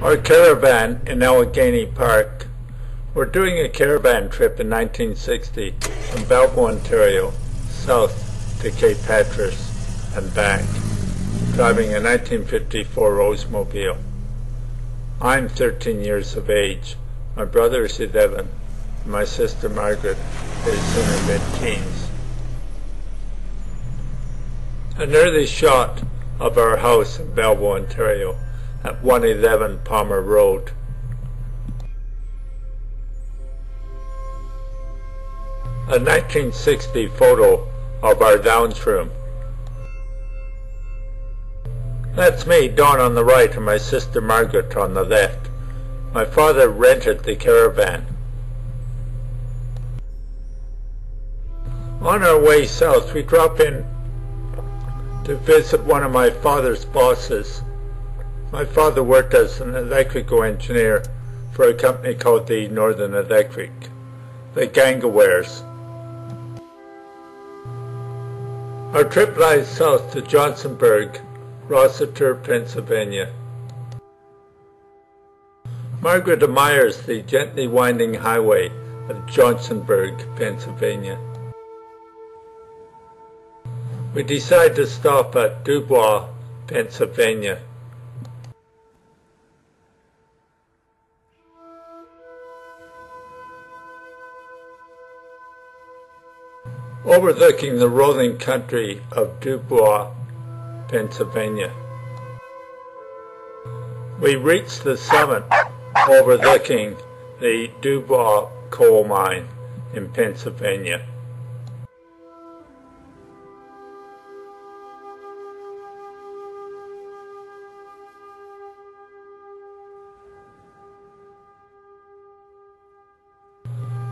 Our caravan in Allegheny Park. We're doing a caravan trip in 1960 from Balboa, Ontario, south to Cape Hatteras and back, driving a 1954 Oldsmobile. I'm 13 years of age, my brother is 11, and my sister Margaret is in her mid-teens. An early shot of our house in Balboa, Ontario, at 111 Palmer Road. A 1960 photo of our lounge room. That's me, Dawn, on the right, and my sister Margaret on the left. My father rented the caravan. On our way south, we drop in to visit one of my father's bosses. My father worked as an electrical engineer for a company called the Northern Electric, the Gangawares. Our trip lies south to Johnsonburg, Rossiter, Pennsylvania. Margaret admires the gently winding highway of Johnsonburg, Pennsylvania. We decide to stop at Dubois, Pennsylvania. Overlooking the rolling country of Dubois, Pennsylvania. We reach the summit overlooking the Dubois coal mine in Pennsylvania.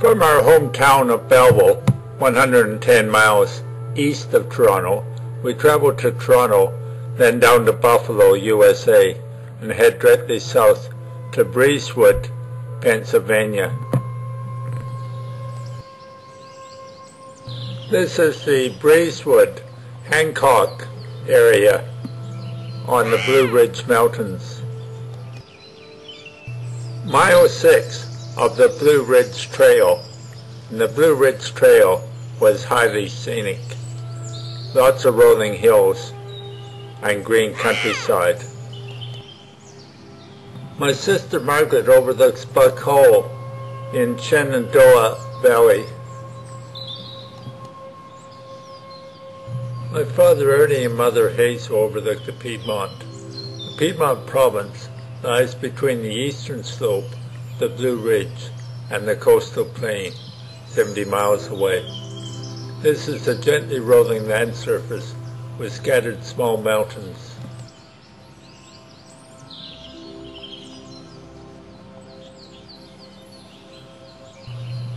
From our hometown of Belleville, 110 miles east of Toronto, we travel to Toronto, then down to Buffalo, USA, and head directly south to Breezewood, Pennsylvania. This is the Breezewood, Hancock area on the Blue Ridge Mountains. Mile 6 of the Blue Ridge Trail, and the Blue Ridge Trail was highly scenic. Lots of rolling hills and green countryside. My sister Margaret overlooks Buck Hole in Shenandoah Valley. My father Ernie and mother Hazel overlook the Piedmont. The Piedmont province lies between the eastern slope, the Blue Ridge, and the coastal plain, 70 miles away. This is a gently rolling land surface with scattered small mountains.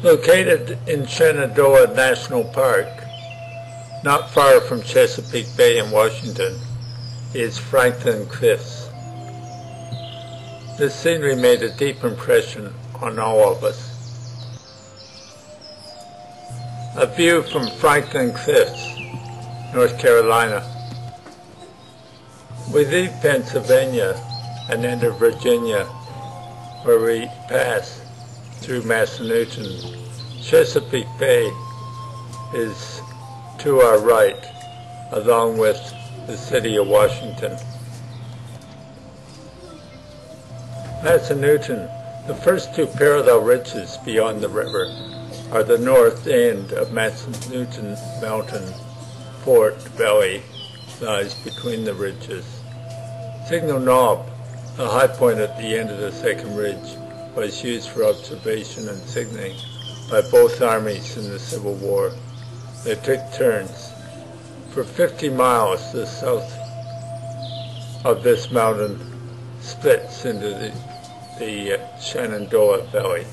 Located in Shenandoah National Park, not far from Chesapeake Bay in Washington, is Franklin Cliffs. This scenery made a deep impression on all of us. A view from Franklin Cliffs, North Carolina. We leave Pennsylvania and enter Virginia, where we pass through Massanutten. Chesapeake Bay is to our right, along with the city of Washington. Massanutten, the first two parallel ridges beyond the river, are the north end of Massanutten Mountain. Fort Valley lies between the ridges. Signal Knob, a high point at the end of the second ridge, was used for observation and signaling by both armies in the Civil War. They took turns. For 50 miles, the south of this mountain splits into the Shenandoah Valley.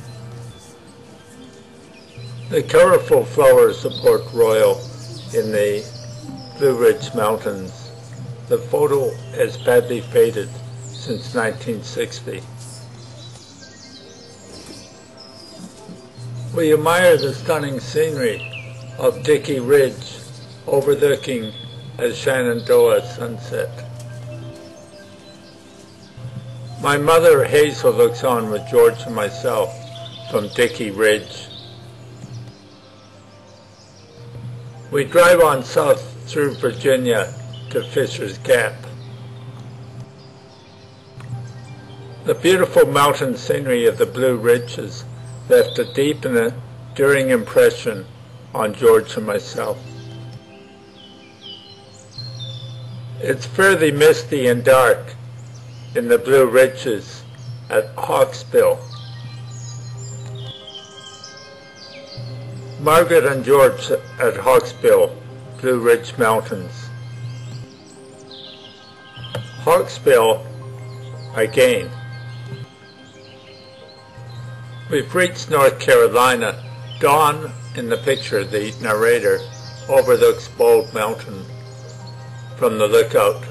The colorful flowers of Port Royal in the Blue Ridge Mountains. The photo has badly faded since 1960. We admire the stunning scenery of Dickey Ridge overlooking a Shenandoah sunset. My mother Hazel looks on with George and myself from Dickey Ridge. We drive on south through Virginia to Fisher's Gap. The beautiful mountain scenery of the Blue Ridges left a deep and enduring impression on George and myself. It's fairly misty and dark in the Blue Ridges at Hawksbill. Margaret and George at Hawksbill, Blue Ridge Mountains. Hawksbill again. We've reached North Carolina. Dawn, in the picture, the narrator, overlooks Bald Mountain from the lookout.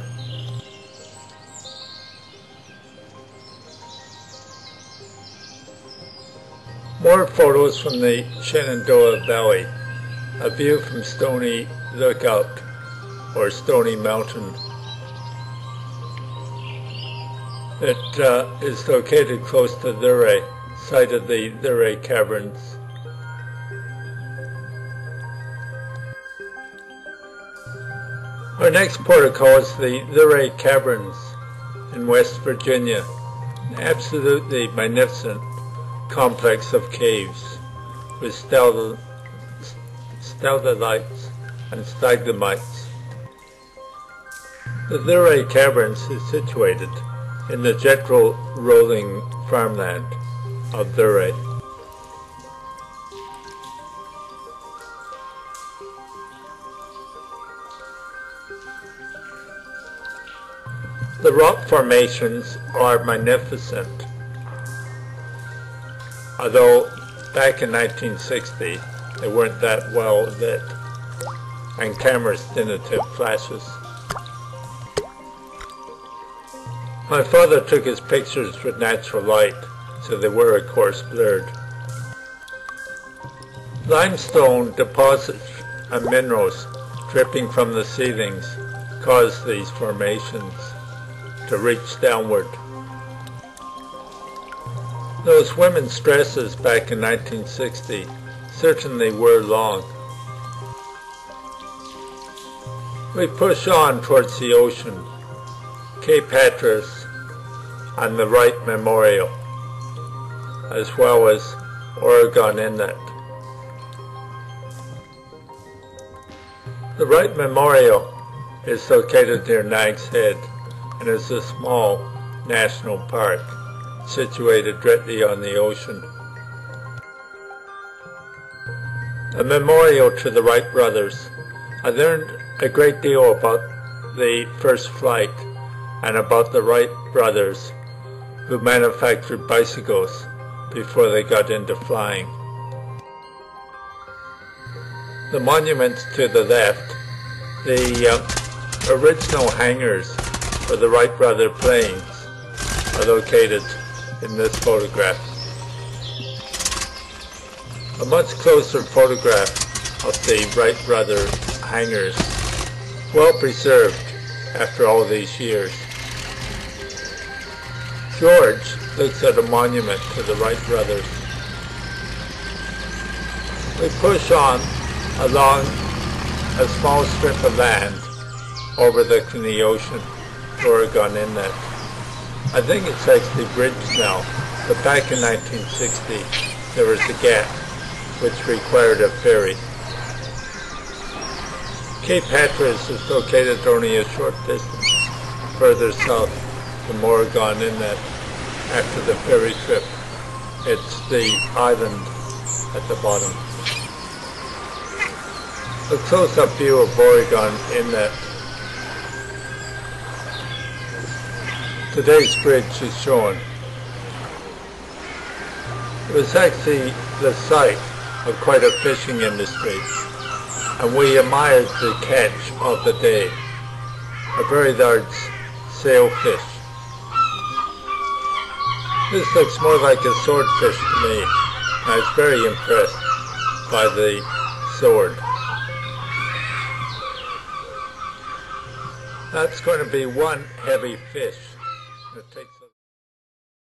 More photos from the Shenandoah Valley, a view from Stony Lookout, or Stony Mountain. It is located close to Luray, site of the Luray Caverns. Our next port of call is the Luray Caverns in West Virginia, an absolutely magnificent complex of caves with stalagmites and stalagmites. The Luray Caverns is situated in the gentle rolling farmland of Luray. The rock formations are magnificent. Although back in 1960 they weren't that well lit and cameras didn't have flashes. My father took his pictures with natural light, so they were of course blurred. Limestone deposits and minerals dripping from the ceilings caused these formations to reach downward. Those women's dresses back in 1960 certainly were long. We push on towards the ocean, Cape Hatteras and the Wright Memorial, as well as Oregon Inlet. The Wright Memorial is located near Nag's Head and is a small national park situated directly on the ocean. A memorial to the Wright brothers. I learned a great deal about the first flight and about the Wright brothers who manufactured bicycles before they got into flying. The monuments to the left, the original hangars for the Wright brother planes, are located in this photograph. A much closer photograph of the Wright brother hangars, well preserved after all these years. George looks at a monument to the Wright brothers. We push on along a small strip of land overlooking the ocean, Oregon Inlet. I think it's actually bridged now, but back in 1960 there was a gap which required a ferry. Cape Hatteras is located only a short distance further south from Oregon Inlet. After the ferry trip, it's the island at the bottom. A close-up view of Oregon Inlet. Today's bridge is shown. It was actually the site of quite a fishing industry, and we admired the catch of the day, a very large sailfish. This looks more like a swordfish to me. I was very impressed by the sword. That's going to be one heavy fish.